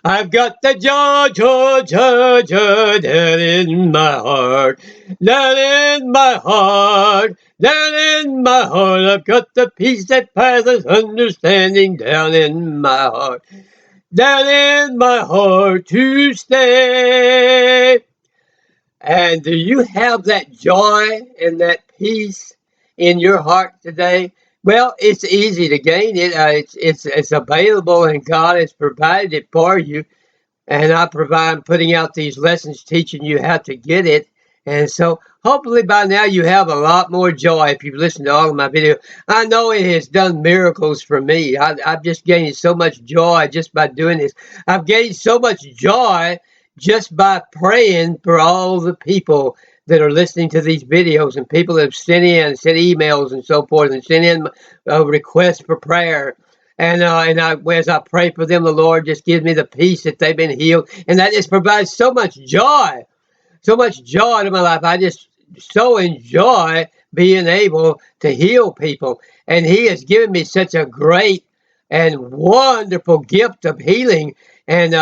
I've got the joy down in my heart, down in my heart, down in my heart. I've got the peace that passes understanding down in my heart, down in my heart to stay. And do you have that joy and that peace in your heart today? Well, it's easy to gain it. It's available, and God has provided it for you. And I provide putting out these lessons, teaching you how to get it. And so, hopefully, by now you have a lot more joy if you've listened to all of my videos. I know it has done miracles for me. I've just gained so much joy just by doing this. I've gained so much joy just by praying for all the people that are listening to these videos, and people that have sent emails and so forth, and sent in requests for prayer. As I pray for them, the Lord just gives me the peace that they've been healed, and that just provides so much joy in my life. I just so enjoy being able to heal people, and He has given me such a great and wonderful gift of healing, and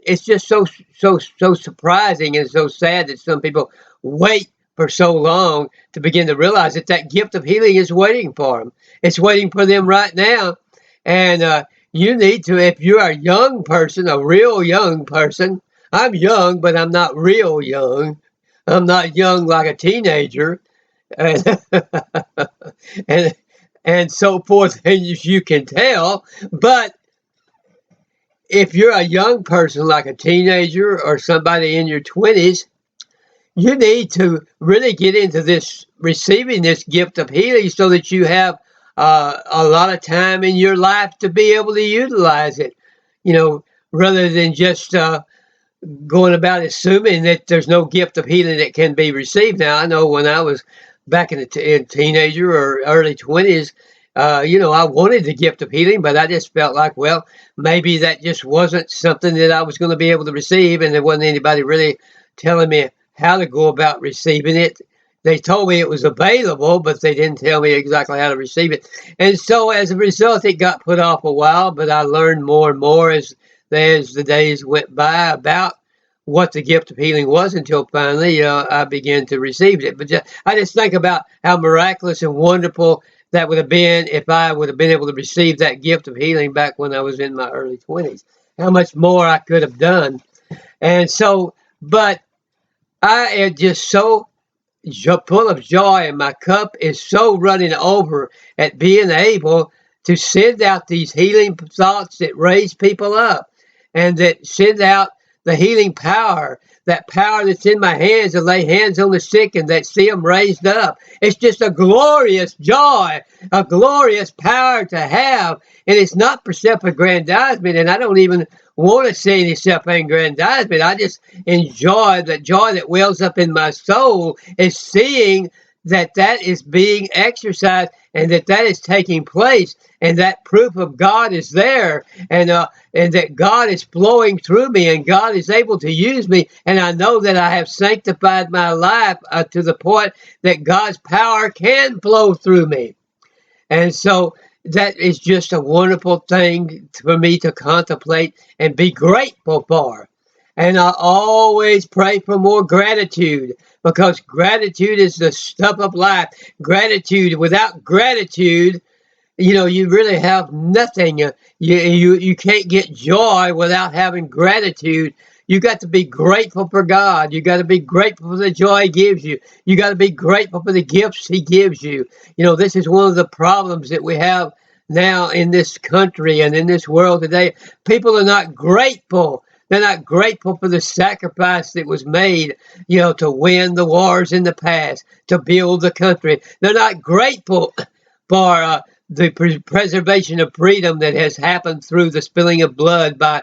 it's just so surprising and so sad that some people wait for so long to begin to realize that that gift of healing is waiting for them. It's waiting for them right now, and you need to, if you're a young person, a real young person. I'm young, but I'm not real young. I'm not young like a teenager, and and, and so forth, as you can tell. But if you're a young person like a teenager or somebody in your 20s, you need to really get into this, receiving this gift of healing, so that you have a lot of time in your life to be able to utilize it. You know, rather than just going about assuming that there's no gift of healing that can be received. Now, I know when I was back in in teenager or early 20s, I wanted the gift of healing, but I just felt like, well, maybe that just wasn't something that I was going to be able to receive, and there wasn't anybody really telling me how to go about receiving it. They told me it was available, but they didn't tell me exactly how to receive it. And so as a result, it got put off a while, but I learned more and more as the days went by about what the gift of healing was, until finally I began to receive it. But I just think about how miraculous and wonderful that would have been if I would have been able to receive that gift of healing back when I was in my early 20s. How much more I could have done. And so, but I am just so full of joy, and my cup is so running over at being able to send out these healing thoughts that raise people up, and that send out the healing power, that power that's in my hands to lay hands on the sick and that see them raised up. It's just a glorious joy, a glorious power to have. And it's not for self-aggrandizement, and I don't even want to see any self-aggrandizement. I just enjoy the joy that wells up in my soul, is seeing that that is being exercised, and that that is taking place, and that proof of God is there, and that God is flowing through me, and God is able to use me, and I know that I have sanctified my life to the point that God's power can flow through me. And so that is just a wonderful thing for me to contemplate and be grateful for. And I always pray for more gratitude, because gratitude is the stuff of life. Gratitude, without gratitude, you really have nothing. You can't get joy without having gratitude. You got to be grateful for God. You got to be grateful for the joy He gives you. You got to be grateful for the gifts He gives you. This is one of the problems that we have now in this country and in this world today. People are not grateful. They're not grateful for the sacrifice that was made, to win the wars in the past, to build the country. They're not grateful for the preservation of freedom that has happened through the spilling of blood by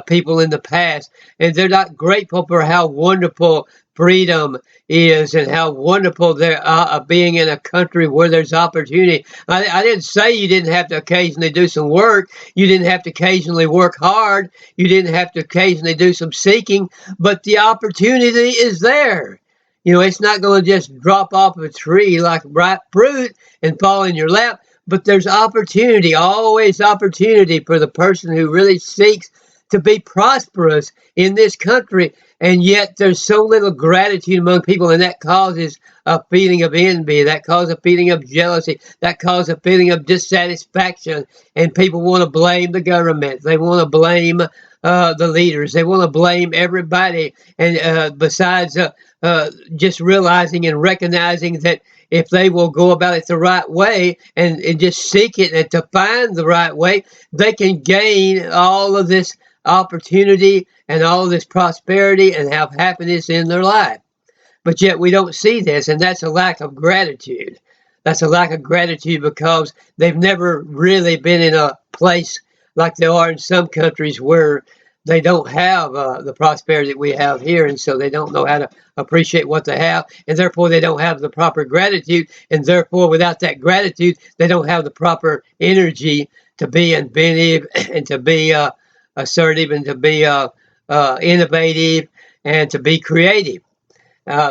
people in the past. And they're not grateful for how wonderful freedom is, and how wonderful there being in a country where there's opportunity. I didn't say you didn't have to occasionally do some work. You didn't have to occasionally work hard. You didn't have to occasionally do some seeking, but the opportunity is there. It's not going to just drop off a tree like ripe fruit and fall in your lap, but there's opportunity, always opportunity, for the person who really seeks to be prosperous in this country, and yet there's so little gratitude among people, and that causes a feeling of envy, that causes a feeling of jealousy, that causes a feeling of dissatisfaction, and people want to blame the government, they want to blame the leaders, they want to blame everybody, and besides just realizing and recognizing that if they will go about it the right way and just seek it and to find the right way, they can gain all of this opportunity and all of this prosperity and have happiness in their life. But yet we don't see this, and that's a lack of gratitude. That's a lack of gratitude because they've never really been in a place like they are in some countries where they don't have the prosperity that we have here, and so they don't know how to appreciate what they have, and therefore they don't have the proper gratitude, and therefore without that gratitude, they don't have the proper energy to be inventive and to be assertive and to be innovative and to be creative.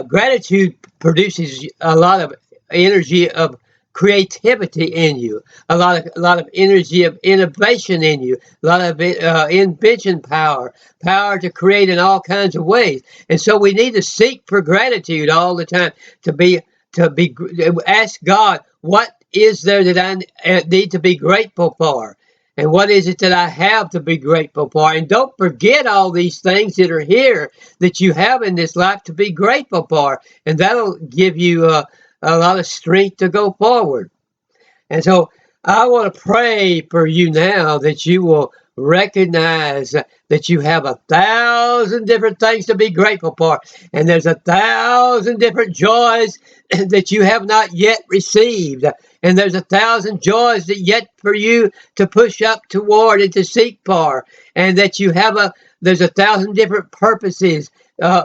Gratitude produces a lot of energy of creativity in you, a lot of energy of innovation in you, a lot of invention power to create in all kinds of ways. And so we need to seek for gratitude all the time, to be ask God, what is there that I need to be grateful for? And what is it that I have to be grateful for? And don't forget all these things that are here that you have in this life to be grateful for. And that'll give you a lot of strength to go forward. And so I want to pray for you now that you will recognize that you have 1,000 different things to be grateful for. And there's 1,000 different joys that you have not yet received. And there's 1,000 joys that yet for you to push up toward and to seek for. And that there's 1,000 different purposes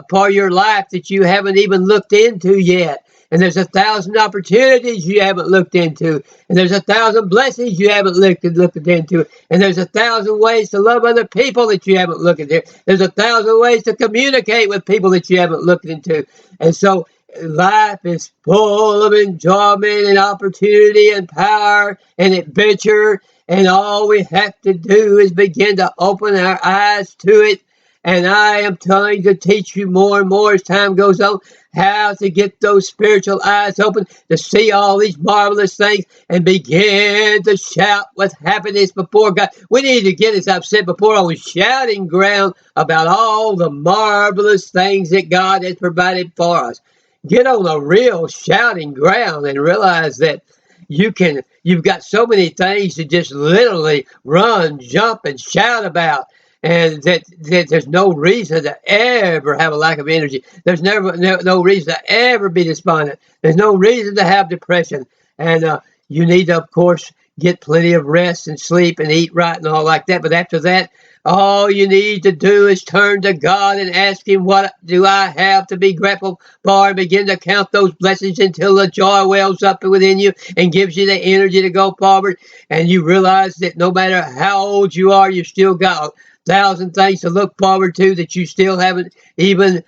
for your life that you haven't even looked into yet. And there's 1,000 opportunities you haven't looked into. And there's 1,000 blessings you haven't looked into. And there's 1,000 ways to love other people that you haven't looked into. There's 1,000 ways to communicate with people that you haven't looked into. And so life is full of enjoyment and opportunity and power and adventure. And all we have to do is begin to open our eyes to it. And I am trying to teach you more and more as time goes on how to get those spiritual eyes open to see all these marvelous things and begin to shout with happiness before God. We need to get, as I've said before, on shouting ground about all the marvelous things that God has provided for us. Get on a real shouting ground and realize that you've got so many things to just literally run, jump, and shout about. And that there's no reason to ever have a lack of energy. There's no reason to ever be despondent. There's no reason to have depression. And you need to, of course, get plenty of rest and sleep and eat right and all like that. But after that, all you need to do is turn to God and ask Him, what do I have to be grateful for? And begin to count those blessings until the joy wells up within you and gives you the energy to go forward. And you realize that no matter how old you are, you've still got 1,000 things to look forward to that you still haven't even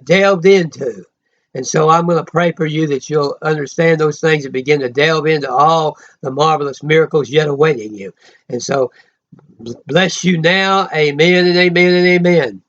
delved into. And so I'm going to pray for you that you'll understand those things and begin to delve into all the marvelous miracles yet awaiting you. And so bless you now. Amen and amen and amen.